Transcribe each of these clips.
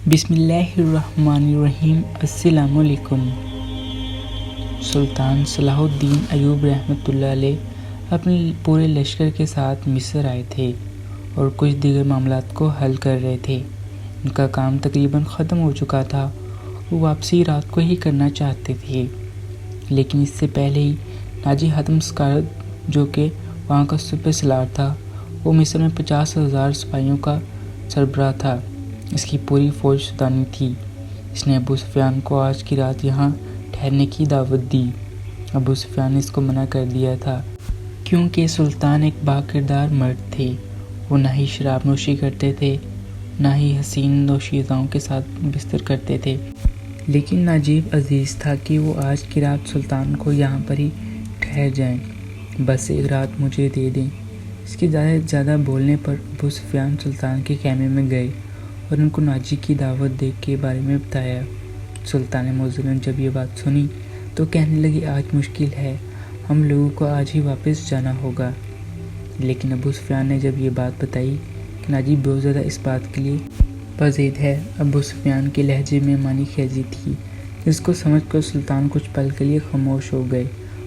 بسم اللہ الرحمن الرحیم۔ السلام علیکم۔ سلطان صلاح الدین ایوب رحمۃ اللہ علیہ اپنے پورے لشکر کے ساتھ مصر آئے تھے اور کچھ دیگر معاملات کو حل کر رہے تھے۔ ان کا کام تقریباً ختم ہو چکا تھا۔ وہ واپسی رات کو ہی کرنا چاہتے تھے، لیکن اس سے پہلے ہی ناجی حاتم سکارد، جو کہ وہاں کا سپہ سالار تھا، وہ مصر میں 50,000 سپاہیوں کا سربراہ تھا۔ اس کی پوری فوج سودانی تھی۔ اس نے ابو سفیان کو آج کی رات یہاں ٹھہرنے کی دعوت دی۔ ابو سفیان نے اس کو منع کر دیا تھا، کیونکہ سلطان ایک با کردار مرد تھے۔ وہ نہ ہی شراب نوشی کرتے تھے، نہ ہی حسین نوشیزاؤں کے ساتھ بستر کرتے تھے، لیکن ناجیب عزیز تھا کہ وہ آج کی رات سلطان کو یہاں پر ہی ٹھہر جائیں۔ بس ایک رات مجھے دے دیں۔ اس کے زیادہ بولنے پر ابو سفیان سلطان کے خیمے میں گئے اور ان کو ناجی کی دعوت دے کے بارے میں بتایا۔ سلطان معظم نے جب یہ بات سنی تو کہنے لگے، آج مشکل ہے، ہم لوگوں کو آج ہی واپس جانا ہوگا۔ لیکن ابو سفیان نے جب یہ بات بتائی کہ ناجی بہت زیادہ اس بات کے لیے پزید ہے، ابو سفیان کے لہجے میں معنی خیزی تھی، جس کو سمجھ کر سلطان کچھ پل کے لیے خاموش ہو گئے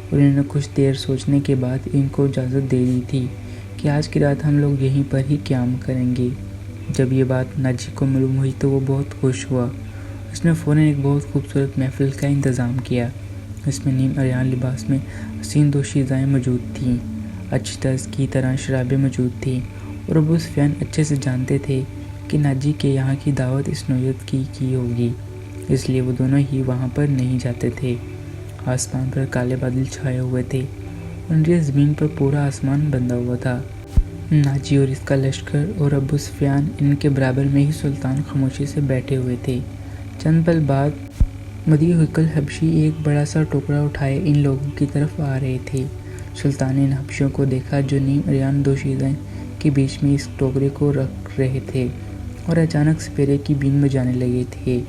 اور انہوں نے کچھ دیر سوچنے کے بعد ان کو اجازت دے دی تھی کہ آج کی رات ہم لوگ یہیں پر ہی قیام کریں گے۔ جب یہ بات ناجی کو معلوم ہوئی تو وہ بہت خوش ہوا۔ اس نے فوراً ایک بہت خوبصورت محفل کا انتظام کیا۔ اس میں نیم عریان لباس میں حسین دوشیزائیں موجود تھیں، اچھی طرز کی طرح شرابیں موجود تھیں، اور ابو سفیان اچھے سے جانتے تھے کہ ناجی کے یہاں کی دعوت اس نوعیت کی ہوگی، اس لیے وہ دونوں ہی وہاں پر نہیں جاتے تھے۔ آسمان پر کالے بادل چھائے ہوئے تھے اور نیچے زمین پر پورا آسمان بندھا ہوا تھا۔ ناجی اور اس کا لشکر اور ابو سفیان ان کے برابر میں ہی سلطان خاموشی سے بیٹھے ہوئے تھے۔ چند پل بعد مدیح الحبشی ایک بڑا سا ٹوکرا اٹھائے ان لوگوں کی طرف آ رہے تھے۔ سلطان نے ان حبشیوں کو دیکھا جو نیم عریان دوشیزیں کے بیچ میں اس ٹوکرے کو رکھ رہے تھے اور اچانک سپیرے کی بین بجانے لگے تھے۔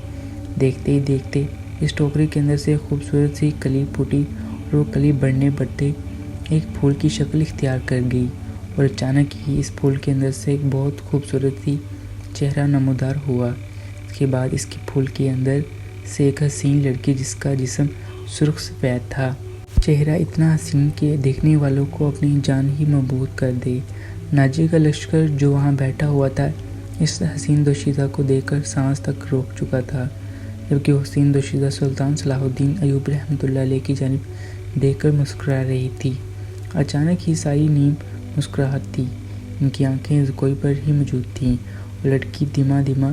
دیکھتے ہی دیکھتے اس ٹوکرے کے اندر سے ایک خوبصورت سی کلی پھوٹی اور وہ کلی بڑھنے بڑھتے ایک پھول کی شکل اختیار کر گئی، اور اچانک ہی اس پھول کے اندر سے ایک بہت خوبصورت سی چہرہ نمودار ہوا۔ اس کے بعد اس کے پھول کے اندر سے ایک حسین لڑکی جس کا جسم سرخ سفید تھا، چہرہ اتنا حسین کہ دیکھنے والوں کو اپنی جان ہی مبہوت کر دے۔ ناجی کا لشکر جو وہاں بیٹھا ہوا تھا اس حسین دوشیزہ کو دیکھ کر سانس تک روک چکا تھا، جبکہ وہ حسین دوشیزہ سلطان صلاح الدین ایوب رحمۃ اللہ علیہ کی جانب دیکھ کر مسکرا رہی تھی۔ اچانک ہی ساری نیم مسکراہٹ تھی، ان کی آنکھیں کوئی پر ہی موجود تھیں اور لڑکی دھیما دھیما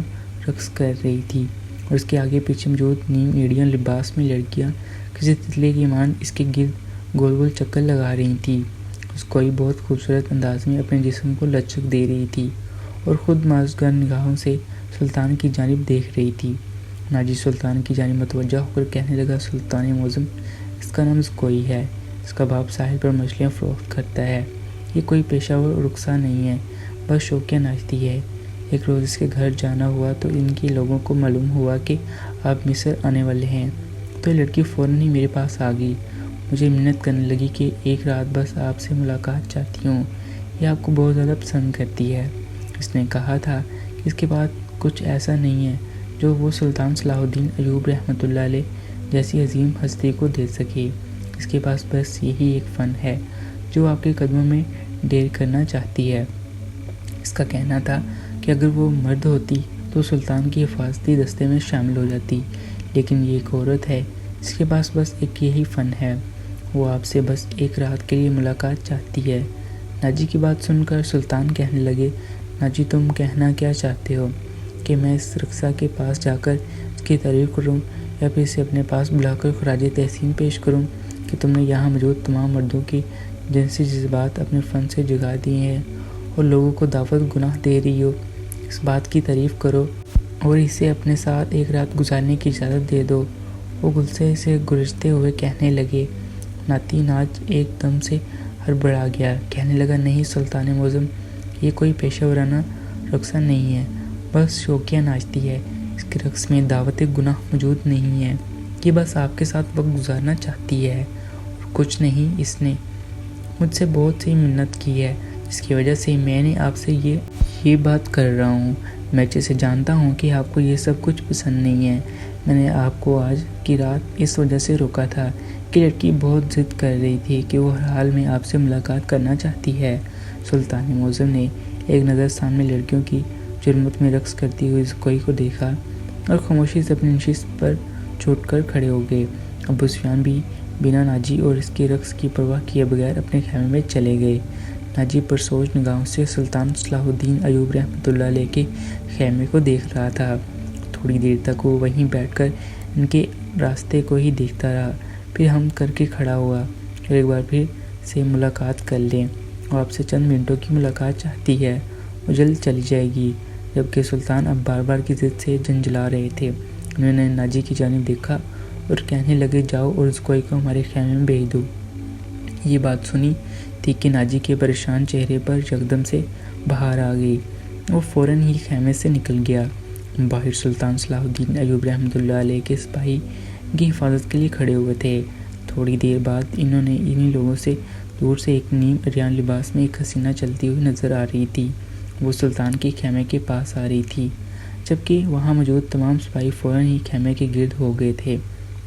رقص کر رہی تھی، اور اس کے آگے پیچھے موجود نیم ایڑیاں لباس میں لڑکیاں کسی تتلے کی مانند اس کے گرد گول گول چکر لگا رہی تھیں۔ اس کوئی بہت خوبصورت انداز میں اپنے جسم کو لچک دے رہی تھی اور خود مازگار نگاہوں سے سلطان کی جانب دیکھ رہی تھی۔ ناجی سلطان کی جانب متوجہ ہو کر کہنے لگا، سلطان معظم، اس کا نام زکوئی ہے، اس کا باپ ساحل پر مچھلیاں فروخت کرتا ہے، یہ کوئی پیشہ ور رقصہ نہیں ہے، بس شوقیہ ناچتی ہے۔ ایک روز اس کے گھر جانا ہوا تو ان کے لوگوں کو معلوم ہوا کہ آپ مصر آنے والے ہیں، تو یہ لڑکی فوراً ہی میرے پاس آ گئی، مجھے منت کرنے لگی کہ ایک رات بس آپ سے ملاقات چاہتی ہوں، یہ آپ کو بہت زیادہ پسند کرتی ہے۔ اس نے کہا تھا کہ اس کے بعد کچھ ایسا نہیں ہے جو وہ سلطان صلاح الدین ایوب رحمۃ اللہ علیہ جیسی عظیم ہستی کو دے سکے، اس کے پاس بس یہی ایک فن ہے جو آپ کے قدموں میں ڈیر کرنا چاہتی ہے۔ اس کا کہنا تھا کہ اگر وہ مرد ہوتی تو سلطان کی حفاظتی دستے میں شامل ہو جاتی، لیکن یہ ایک عورت ہے، اس کے پاس بس ایک یہی فن ہے، وہ آپ سے بس ایک رات کے لیے ملاقات چاہتی ہے۔ ناجی کی بات سن کر سلطان کہنے لگے، ناجی تم کہنا کیا چاہتے ہو کہ میں اس رقصہ کے پاس جا کر اس کی تعریف کروں یا پھر اسے اپنے پاس بلا کر خراج تحسین پیش کروں کہ تم نے یہاں موجود تمام مردوں کی جنسی جذبات اپنے فن سے جگا دیے ہیں اور لوگوں کو دعوت گناہ دے رہی ہو؟ اس بات کی تعریف کرو اور اسے اپنے ساتھ ایک رات گزارنے کی اجازت دے دو۔ وہ غصے سے گرجتے ہوئے کہنے لگے۔ ناتی ناچ ایک دم سے ہڑبڑا گیا، کہنے لگا، نہیں سلطان معظم، یہ کوئی پیشہ ورانہ رقصہ نہیں ہے، بس شوقیہ ناچتی ہے، اس کے رقص میں دعوت گناہ موجود نہیں ہے، یہ بس آپ کے ساتھ وقت گزارنا چاہتی ہے اور کچھ نہیں۔ اس نے مجھ سے بہت سی منت کی ہے، جس کی وجہ سے میں نے آپ سے یہ بات کر رہا ہوں۔ میں اچھے سے جانتا ہوں کہ آپ کو یہ سب کچھ پسند نہیں ہے۔ میں نے آپ کو آج کی رات اس وجہ سے روکا تھا کہ لڑکی بہت ضد کر رہی تھی کہ وہ ہر حال میں آپ سے ملاقات کرنا چاہتی ہے۔ سلطان معظم نے ایک نظر سامنے لڑکیوں کی جرمت میں رقص کرتی ہوئی زکوئی کو دیکھا اور خاموشی سے اپنی نشست پر چھوٹ کر کھڑے ہو گئے۔ ابو سفیان بھی بنا ناجی اور اس کے رقص کی پرواہ کیے بغیر اپنے خیمے میں چلے گئے۔ ناجی پرسوچ نگاہوں سے سلطان صلاح الدین ایوب رحمۃ اللہ علیہ کے خیمے کو دیکھ رہا تھا۔ تھوڑی دیر تک وہ وہیں بیٹھ کر ان کے راستے کو ہی دیکھتا رہا، پھر ہم کر کے کھڑا ہوا اور ایک بار پھر سے ملاقات کر لیں۔ وہ آپ سے چند منٹوں کی ملاقات چاہتی ہے، وہ جلد چلی جائے گی۔ جبکہ سلطان اب بار بار کی ضد سے جنجلا رہے تھے، انہوں نے ناجی کی جانب دیکھا اور کہنے لگے جاؤ اور زکوئی کو ہمارے خیمے میں بھیج دو۔ یہ بات سنی تھی کہ ناجی کے پریشان چہرے پر یکدم سے بہار آ گئی، وہ فوراً ہی خیمے سے نکل گیا۔ باہر سلطان صلاح الدین ایوب رحمۃ اللہ علیہ کے سپاہی ان کی حفاظت کے لیے کھڑے ہوئے تھے۔ تھوڑی دیر بعد انہیں لوگوں سے دور سے ایک نیم عریان لباس میں ایک حسینہ چلتی ہوئی نظر آ رہی تھی۔ وہ سلطان کے خیمے کے پاس آ رہی تھی، جبکہ وہاں موجود تمام سپاہی فوراً ہی خیمے کے گرد ہو گئے تھے۔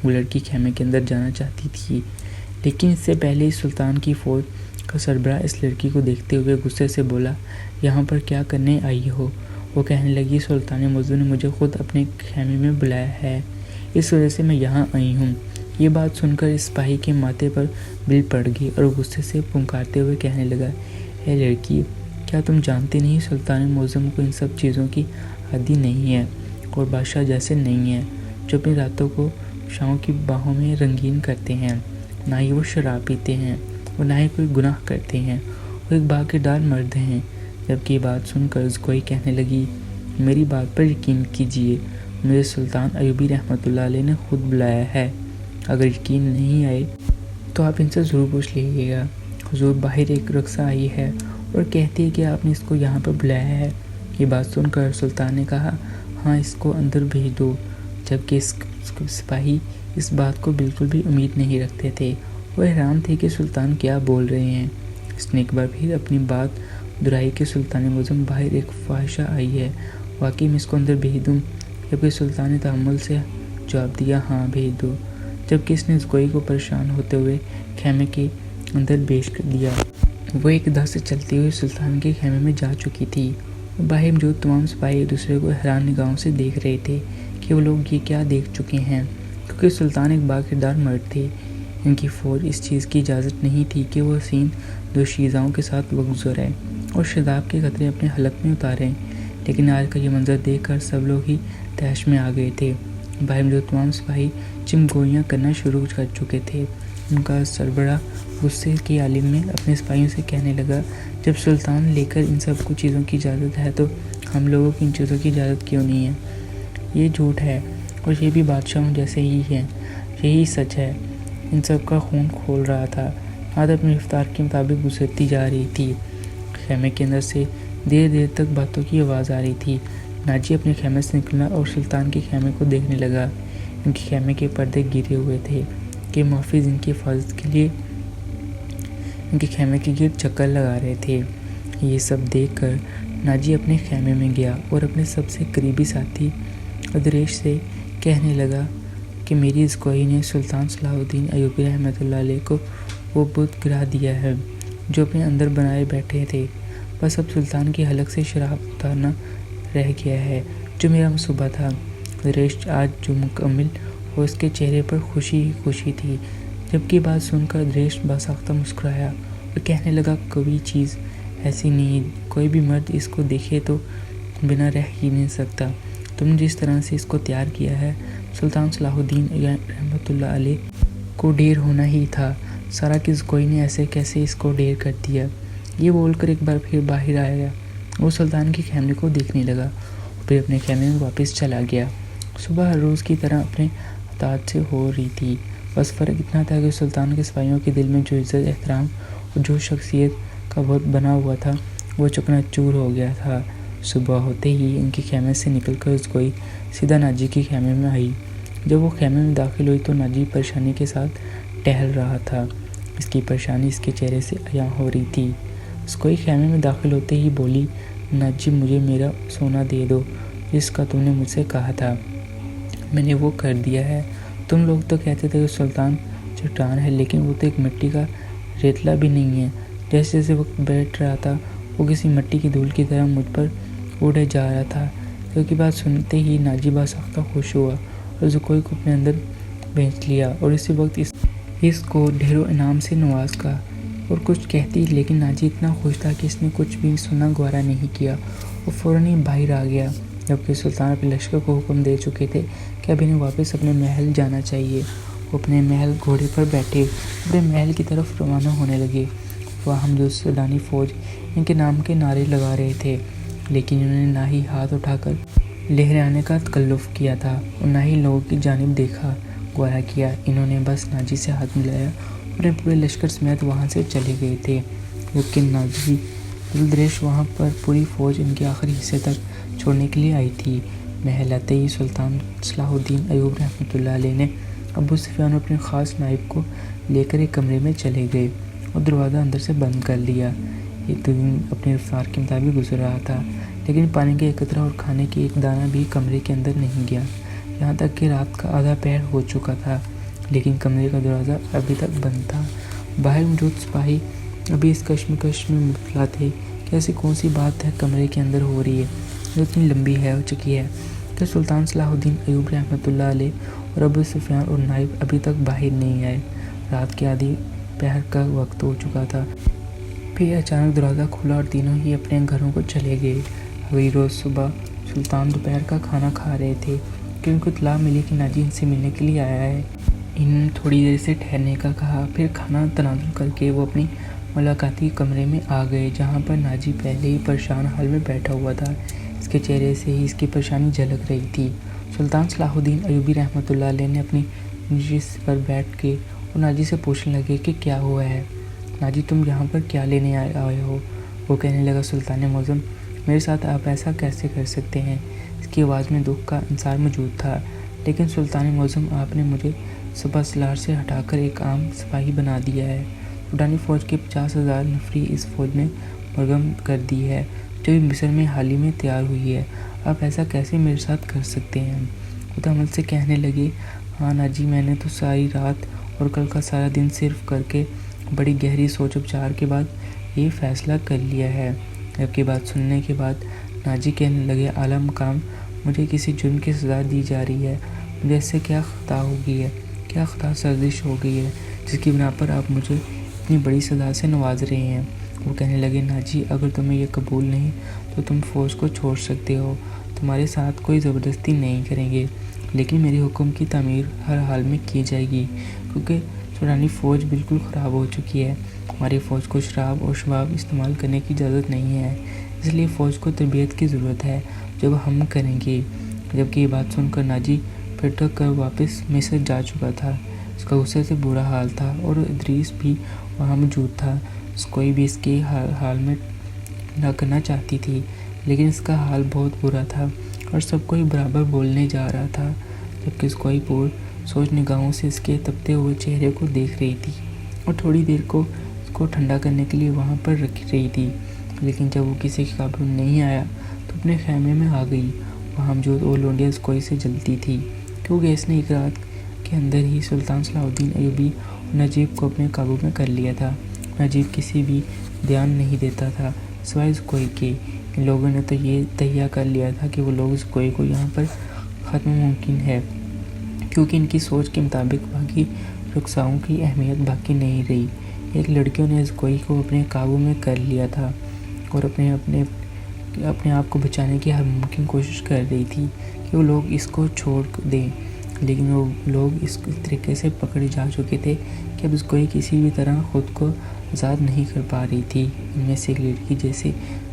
وہ لڑکی خیمے کے اندر جانا چاہتی تھی، لیکن اس سے پہلے ہی سلطان کی فوج کا سربراہ اس لڑکی کو دیکھتے ہوئے غصے سے بولا، یہاں پر کیا کرنے آئی ہو؟ وہ کہنے لگی، سلطان معظم نے مجھے خود اپنے خیمے میں بلایا ہے، اس وجہ سے میں یہاں آئی ہوں۔ یہ بات سن کر اس سپاہی کے ماتھے پر بل پڑ گئی اور غصے سے پھنکارتے ہوئے کہنے لگا، اے لڑکی، کیا تم جانتی نہیں سلطان معظم کو ان سب چیزوں کی عادی نہیں ہے اور بادشاہ جیسے نہیں ہے جو اپنی راتوں کو شاہوں کی باہوں میں رنگین کرتے ہیں؟ نہ ہی وہ شراب پیتے ہیں اور نہ ہی کوئی گناہ کرتے ہیں، وہ ایک باکردار مرد ہیں۔ جبکہ یہ بات سن کر زکوئی کہنے لگی، میری بات پر یقین کیجیے، مجھے سلطان ایوبی رحمۃ اللہ علیہ نے خود بلایا ہے۔ اگر یقین نہیں آئے تو آپ ان سے ضرور پوچھ لیجیے گا۔ حضور، باہر ایک رقصہ آئی ہے اور کہتی ہے کہ آپ نے اس کو یہاں پر بلایا ہے۔ یہ بات سن کر سلطان نے کہا، ہاں اس کو اندر بھیج دو۔ جبکہ اس سپاہی اس بات کو بالکل بھی امید نہیں رکھتے تھے، وہ حیران تھے کہ سلطان کیا بول رہے ہیں۔ اس نے ایک بار پھر اپنی بات دہرائی کہ سلطان معظم باہر ایک فاحشہ آئی ہے، واقعی میں اس کو اندر بھیج دوں؟ جبکہ سلطان نے تحمل سے جواب دیا، ہاں بھیج دو۔ جبکہ اس نے زکوئی کو پریشان ہوتے ہوئے خیمے کے اندر بھیج دیا۔ وہ ایک دھا سے چلتی ہوئی سلطان کے خیمے میں جا چکی تھی۔ باہر موجود تمام سپاہی ایک دوسرے کو حیران نگاہوں سے دیکھ رہے تھے کہ وہ لوگ یہ کیا دیکھ چکے ہیں، کیونکہ سلطان ایک باکردار مرد تھے۔ ان کی فوج اس چیز کی اجازت نہیں تھی کہ وہ حسین دوشیزاؤں کے ساتھ وقت گزاریں اور شراب کے قطرے اپنے حلق میں اتاریں، لیکن آج کا یہ منظر دیکھ کر سب لوگ ہی تیش میں آ گئے تھے۔ باہر موجود تمام سپاہی چمگوئیاں کرنا شروع کر چکے تھے۔ ان کا سربراہ غصے کے عالم میں اپنے سپاہیوں سے کہنے لگا، جب سلطان لے کر ان سب کو چیزوں کی اجازت ہے تو ہم لوگوں کی ان چیزوں کی اجازت کیوں نہیں ہے؟ یہ جھوٹ ہے اور یہ بھی بادشاہوں جیسے ہی ہے، یہی سچ ہے۔ ان سب کا خون کھول رہا تھا، عادت اپنی رفتار کے مطابق گزرتی جا رہی تھی۔ خیمے کے اندر سے دیر دیر تک باتوں کی آواز آ رہی تھی۔ ناجی اپنے خیمے سے نکلا اور سلطان کے خیمے کو دیکھنے لگا۔ ان کے خیمے کے پردے گرے ہوئے تھے کہ محافظ ان کی حفاظت کے لیے ان کے خیمے کے گرد چکر لگا رہے تھے۔ یہ سب دیکھ کر ناجی اپنے خیمے میں گیا اور اپنے سب سے قریبی ساتھی ادریش سے کہنے لگا کہ میری زکوئی نے سلطان صلاح الدین ایوبی رحمۃ اللہ علیہ کو وہ بت گرا دیا ہے جو اپنے اندر بنائے بیٹھے تھے۔ بس اب سلطان کی حلق سے شراب اتارنا رہ گیا ہے جو میرا منصوبہ تھا۔ ادریش آج جو مکمل ہو، اس کے چہرے پر خوشی ہی خوشی تھی۔ جبکہ بات سن کر ادریش باساختہ مسکرایا اور کہنے لگا، کوئی چیز ایسی نہیں، کوئی بھی مرد اس کو دیکھے تو بنا رہ ہی نہیں سکتا۔ تم نے جس طرح سے اس کو تیار کیا ہے، سلطان صلاح الدین رحمۃ اللہ علیہ کو ڈھیر ہونا ہی تھا۔ سارا کی زکوئی نے ایسے کیسے اس کو ڈھیر کر دیا؟ یہ بول کر ایک بار پھر باہر آیا، وہ سلطان کے خیمے کو دیکھنے لگا اور پھر اپنے خیمے میں واپس چلا گیا۔ صبح ہر روز کی طرح اپنے اطاعت سے ہو رہی تھی، بس فرق اتنا تھا کہ سلطان کے سپاہیوں کے دل میں جو عزت، احترام اور جو شخصیت کا بت بنا ہوا تھا وہ چکنا چور ہو گیا تھا۔ صبح ہوتے ہی ان کے خیمے سے نکل کر زکوئی سیدھا ناجی کے خیمے میں آئی۔ جب وہ خیمے میں داخل ہوئی تو ناجی پریشانی کے ساتھ ٹہل رہا تھا، اس کی پریشانی اس کے چہرے سے عیاں ہو رہی تھی۔ زکوئی خیمے میں داخل ہوتے ہی بولی، ناجی مجھے میرا سونا دے دو جس کا تم نے مجھ سے کہا تھا، میں نے وہ کر دیا ہے۔ تم لوگ تو کہتے تھے کہ سلطان چٹان ہے، لیکن وہ تو ایک مٹی کا ریتلا بھی نہیں ہے۔ جیسے جیسے وقت بیٹھ رہا تھا وہ کسی مٹی کی دھول کی طرح مجھ پر اڑے جا رہا تھا۔ کیونکہ بات سنتے ہی ناجی باسختہ خوش ہوا اور زکوئی کو اپنے اندر بھینچ لیا اور اسی وقت اس کو ڈھیروں انعام سے نواز کا اور کچھ کہتی، لیکن ناجی اتنا خوش تھا کہ اس نے کچھ بھی سننا گوارا نہیں کیا اور فوراً ہی باہر آ گیا، جبکہ سلطان اپنے لشکر کو حکم دے چکے تھے کہ اب انہیں واپس اپنے محل جانا چاہیے۔ وہ اپنے محل گھوڑے پر بیٹھے اپنے محل کی طرف روانہ ہونے لگے۔ وہاں جو سودانی فوج ان کے نام کے نعرے لگا رہے تھے، لیکن انہوں نے نہ ہی ہاتھ اٹھا کر لہرانے کا تکلف کیا تھا اور نہ ہی لوگوں کی جانب دیکھا گوارا کیا۔ انہوں نے بس ناجی سے ہاتھ ملایا اور اپنے پورے لشکر سمیت وہاں سے چلے گئے تھے، جبکہ ناجی دلدریش وہاں پر پوری فوج ان کے آخری حصے تک چھوڑنے کے لیے آئی تھی۔ محل آتے ہی سلطان صلاح الدین ایوب رحمۃ اللہ علیہ نے ابو سفیان اور اپنے خاص نائب کو لے کر ایک کمرے میں چلے گئے اور دروازہ اندر سے بند کر لیا۔ یہ دن اپنی رفتار کے مطابق گزر رہا تھا، لیکن پانی کا ایک قطرہ اور کھانے کی ایک دانہ بھی کمرے کے اندر نہیں گیا، یہاں تک کہ رات کا آدھا پہر ہو چکا تھا، لیکن کمرے کا دروازہ ابھی تک بند تھا۔ باہر موجود سپاہی ابھی اس کشمکش میں مبتلا تھے کہ ایسی کون سی بات ہے کمرے کے اندر ہو رہی ہے جو اتنی لمبی ہے اور چکی ہے کہ سلطان صلاح الدین ایوب رحمۃ اللہ علیہ اور ابو سفیان اور نائب ابھی تک باہر نہیں آئے۔ رات کے آدھی پہر کا وقت ہو چکا تھا۔ پھر اچانک دروازہ کھلا اور تینوں ہی اپنے گھروں کو چلے گئے۔ اگلی روز صبح سلطان دوپہر کا کھانا کھا رہے تھے کہ ان کو اطلاع ملی کہ ناجی ان سے ملنے کے لیے آیا ہے۔ انہوں نے تھوڑی دیر سے ٹھہرنے کا کہا، پھر کھانا تناول کر کے وہ اپنی ملاقاتی کمرے میں آ گئے، جہاں پر ناجی پہلے ہی پریشان حال میں بیٹھا ہوا تھا۔ اس کے چہرے سے ہی اس کی پریشانی جھلک رہی تھی۔ سلطان صلاح الدین ایوبی رحمۃ اللہ علیہ نے اپنی نشست پر بیٹھ کے اور ناجی سے پوچھنے لگے کہ کیا ہوا ہے ناجی، تم یہاں پر کیا لینے آئے ہو؟ وہ کہنے لگا، سلطان معظم، میرے ساتھ آپ ایسا کیسے کر سکتے ہیں؟ اس کی آواز میں دکھ کا انصار موجود تھا۔ لیکن سلطان معظم، آپ نے مجھے سپہ سالار سے ہٹا کر ایک عام سپاہی بنا دیا ہے۔ سودانی فوج کے 50,000 نفری اس فوج میں مرگم کر دی ہے جو مصر میں حال ہی میں تیار ہوئی ہے۔ آپ ایسا کیسے میرے ساتھ کر سکتے ہیں؟ خود عمل سے کہنے لگے، ہاں ناجی، میں نے تو ساری رات اور کل کا سارا دن صرف کر کے بڑی گہری سوچ وچار کے بعد یہ فیصلہ کر لیا ہے۔ جبکہ بات سننے کے بعد ناجی کہنے لگے، اعلیٰ مقام، مجھے کسی جرم کی سزا دی جا رہی ہے۔ مجھے اس سے کیا خطا ہو گئی ہے، کیا خطا سرزش ہو گئی ہے جس کی بنا پر آپ مجھے اتنی بڑی سزا سے نواز رہے ہیں؟ وہ کہنے لگے، ناجی، اگر تمہیں یہ قبول نہیں تو تم فوج کو چھوڑ سکتے ہو، تمہارے ساتھ کوئی زبردستی نہیں کریں گے، لیکن میرے حکم کی تعمیر ہر حال میں کی جائے گی، کیونکہ سودانی فوج بالکل خراب ہو چکی ہے۔ ہماری فوج کو شراب اور شباب استعمال کرنے کی اجازت نہیں ہے، اس لیے فوج کو تربیت کی ضرورت ہے جو ہم کریں گے۔ جبکہ یہ بات سن کر ناجی پھٹک کر واپس مصر جا چکا تھا۔ اس کا غصے سے برا حال تھا اور ادریس بھی وہاں موجود تھا۔ کوئی بھی اس کے حال میں نہ کرنا چاہتی تھی، لیکن اس کا حال بہت برا تھا اور سب کو ہی برابر بولنے جا رہا تھا، جبکہ اس کوئی پور سوچ نگاہوں سے اس کے تپتے ہوئے چہرے کو دیکھ رہی تھی اور تھوڑی دیر کو اس کو ٹھنڈا کرنے کے لیے وہاں پر رکھ رہی تھی۔ لیکن جب وہ کسی کے قابو میں نہیں آیا تو اپنے خیمے میں آ گئی۔ وہاں موجود اور لونڈیاں کوئی سے جلتی تھی کیونکہ اس نے ایک رات کے اندر ہی سلطان صلاح الدین ایوبی اور نجیب کو اپنے قابو میں کر لیا تھا۔ نجیب کسی بھی دھیان نہیں دیتا تھا سوائے زکوئی کے۔ ان لوگوں نے تو یہ تہیہ کر لیا تھا کہ وہ لوگ زکوئی کو یہاں پر ختم ممکن ہے، کیونکہ ان کی سوچ کے مطابق باقی رکساؤں کی اہمیت باقی نہیں رہی۔ ایک لڑکیوں نے زکوئی کو اپنے قابو میں کر لیا تھا اور اپنے آپ کو بچانے کی ہر ممکن کوشش کر رہی تھی کہ وہ لوگ اس کو چھوڑ دیں، لیکن وہ لوگ اس طریقے سے پکڑے جا چکے تھے کہ اب زکوئی کسی بھی طرح خود کو آزاد نہیں کر پا رہی تھی۔ ان میں سے ایک لڑکی جیسے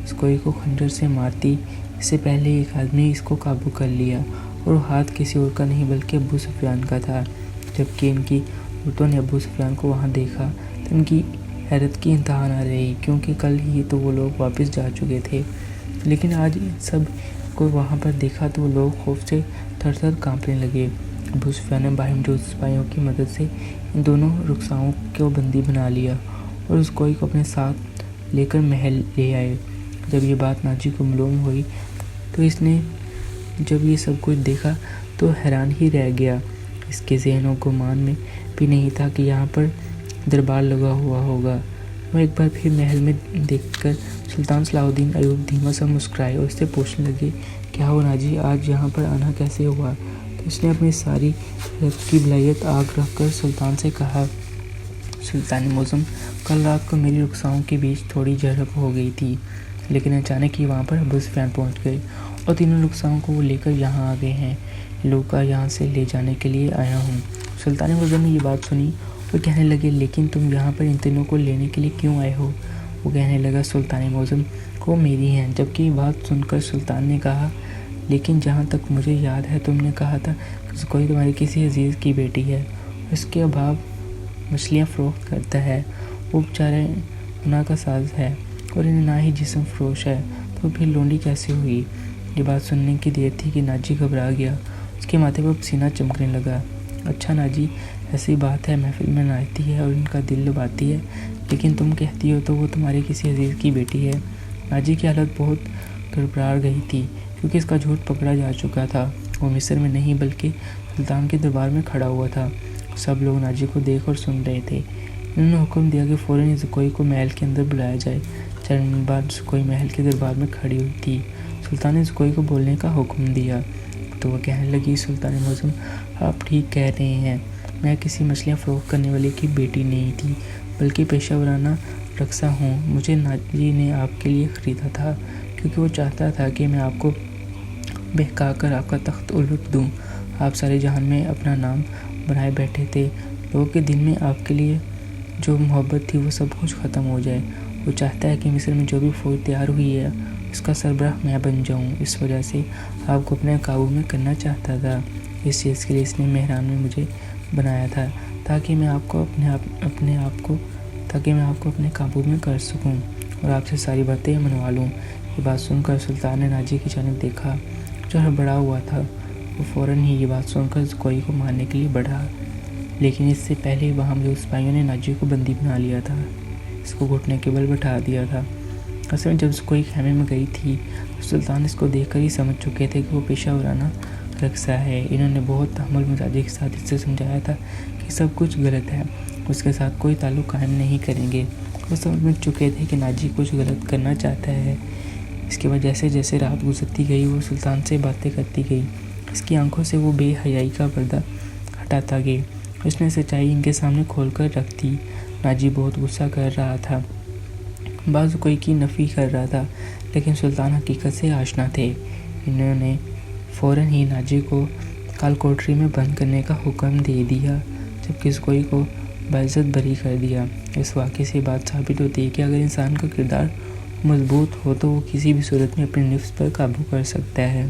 زکوئی کو خنجر سے مارتی، اس سے پہلے ایک آدمی اس کو قابو کر لیا اور وہ ہاتھ کسی اور کا نہیں بلکہ ابو سفیان کا تھا۔ جبکہ ان کی عورتوں نے ابو سفیان کو وہاں دیکھا تو ان کی حیرت کی انتہا نہ رہی، کیونکہ کل ہی تو وہ لوگ واپس جا چکے تھے، لیکن آج سب کو وہاں پر دیکھا تو وہ لوگ خوف سے تھر تھر کانپنے لگے۔ ابو سفیان نے باہر موجود سپاہیوں کی مدد سے ان دونوں رکساؤں کو بندی بنا لیا اور زکوئی کو اپنے ساتھ لے کر محل لے آئے۔ جب یہ بات ناجی کو معلوم ہوئی تو اس نے جب یہ سب کچھ دیکھا تو حیران ہی رہ گیا۔ اس کے ذہن و گمان میں بھی نہیں تھا کہ یہاں پر دربار لگا ہوا ہوگا۔ وہ ایک بار پھر محل میں دیکھ کر سلطان صلاح الدین ایوب دھیما سا مسکرائے اور اس سے پوچھنے لگے، کیا ہو ناجی، آج یہاں پر آنا کیسے ہوا؟ تو اس نے اپنی ساری رت کی بلائیت آگ رکھ کر سلطان سے کہا، سلطان معظم، کل رات کو میری رکساؤں کے بیچ تھوڑی جھڑپ ہو گئی تھی، لیکن اچانک ہی وہاں پر ابو سفیان پہنچ گئے اور تینوں رکساؤں کو وہ لے کر یہاں آ گئے ہیں۔ لوکا یہاں سے لے جانے کے لیے آیا ہوں۔ سلطان معظم نے یہ بات سنی اور کہنے لگے، لیکن تم یہاں پر ان تینوں کو لینے کے لیے کیوں آئے ہو؟ وہ کہنے لگا، سلطان معظم، وہ میری ہیں۔ جبکہ یہ بات سن کر سلطان نے کہا، لیکن جہاں تک مجھے یاد ہے تم نے کہا تھا کہ کوئی تمہاری کسی عزیز کی بیٹی ہے اور اس کے باپ مچھلیاں فروخت کرتا ہے، وہ بیچارہ گناہ کا ساز ہے اور انہیں نہ ہی جسم فروش ہے، تو پھر لونڈی کیسے ہوئی؟ یہ بات سننے کی دیر تھی کہ ناجی گھبرا گیا، اس کے ماتھے پر پسینہ چمکنے لگا۔ اچھا ناجی، ایسی بات ہے، محفل میں ناچتی ہے اور ان کا دل لباتی ہے، لیکن تم کہتی ہو تو وہ تمہاری کسی عزیز کی بیٹی ہے۔ ناجی کی حالت بہت گڑبڑا گئی تھی کیونکہ اس کا جھوٹ پکڑا جا چکا تھا۔ وہ مصر میں نہیں بلکہ سلطان کے دربار میں کھڑا ہوا تھا۔ سب لوگ ناجی کو دیکھ اور سن رہے تھے۔ انہوں نے حکم دیا کہ فوراً زکوئی کو محل کے اندر بلایا جائے۔ چند منٹ بعد زکوئی محل کے دربار میں کھڑی ہوئی تھی۔ سلطان نے زکوئی کو بولنے کا حکم دیا تو وہ کہنے لگی، سلطان معظم، آپ ٹھیک کہہ رہے ہیں، میں کسی مچھلیاں فروخت کرنے والے کی بیٹی نہیں تھی بلکہ پیشہ ورانہ رقصہ ہوں۔ مجھے ناجی نے آپ کے لیے خریدا تھا کیونکہ وہ چاہتا تھا کہ میں آپ کو بہکا کر آپ کا تخت الٹ دوں۔ آپ سارے جہان میں اپنا نام بنائے بیٹھے تھے۔ لوگوں کے دل میں آپ کے لیے جو محبت تھی وہ سب کچھ ختم ہو جائے۔ وہ چاہتا ہے کہ مصر میں جو بھی فوج تیار ہوئی ہے اس کا سربراہ میں بن جاؤں۔ اس وجہ سے آپ کو اپنے قابو میں کرنا چاہتا تھا۔ اس چیز کے لیے اس نے مہران میں مجھے بنایا تھا تاکہ میں آپ کو اپنے قابو میں کر سکوں اور آپ سے ساری باتیں منوا لوں۔ یہ بات سن کر سلطان نے ناجی کی جانب دیکھا جو ہڑبڑا ہوا تھا۔ وہ فوراً ہی یہ بات سن کر زکوئی کو مارنے کے لیے بڑھا، لیکن اس سے پہلے وہاں موجود سپاہیوں نے ناجی کو بندی بنا لیا تھا، اس کو گھٹنے کے بل بٹھا دیا تھا۔ اصل میں جب زکوئی خیمے میں گئی تھی تو سلطان اس کو دیکھ کر ہی سمجھ چکے تھے کہ وہ پیشہ ورانہ رقصہ ہے۔ انہوں نے بہت تحمل مزاجی کے ساتھ اس سے سمجھایا تھا کہ سب کچھ غلط ہے، اس کے ساتھ کوئی تعلق قائم نہیں کریں گے۔ وہ سمجھ چکے تھے کہ ناجی کچھ غلط کرنا چاہتا ہے۔ اس کے بعد جیسے جیسے رات گزرتی گئی وہ سلطان سے باتیں کرتی گئی، اس کی آنکھوں سے وہ بے حیائی کا پردہ ہٹاتا گیا۔ اس نے سچائی ان کے سامنے کھول کر رکھ دی۔ ناجی بہت غصہ کر رہا تھا، بعض کوئی کی نفی کر رہا تھا، لیکن سلطان حقیقت سے آشنا تھے۔ انہوں نے فوراً ہی ناجی کو کال کوٹری میں بند کرنے کا حکم دے دیا، جبکہ زکوئی کو باعزت بری کر دیا۔ اس واقعے سے بات ثابت ہوتی ہے کہ اگر انسان کا کردار مضبوط ہو تو وہ کسی بھی صورت میں اپنے نفس پر قابو کر سکتا ہے،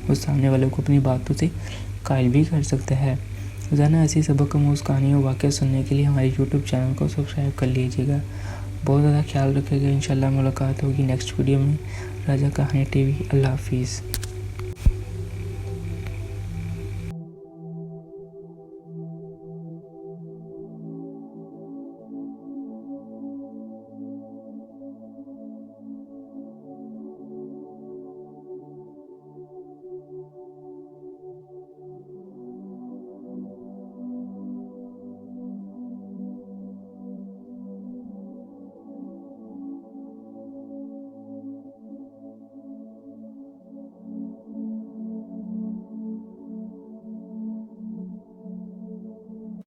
وہ سامنے والوں کو اپنی باتوں سے قائل بھی کر سکتا ہے۔ روزانہ ایسی سبق آموز کہانیوں اور واقعہ سننے کے لیے ہمارے یوٹیوب چینل کو سبسکرائب کر لیجیے گا۔ بہت زیادہ خیال رکھے گا۔ انشاءاللہ ملاقات ہوگی نیکسٹ ویڈیو میں۔ راجہ کہانی ٹی وی۔ اللہ حافظ۔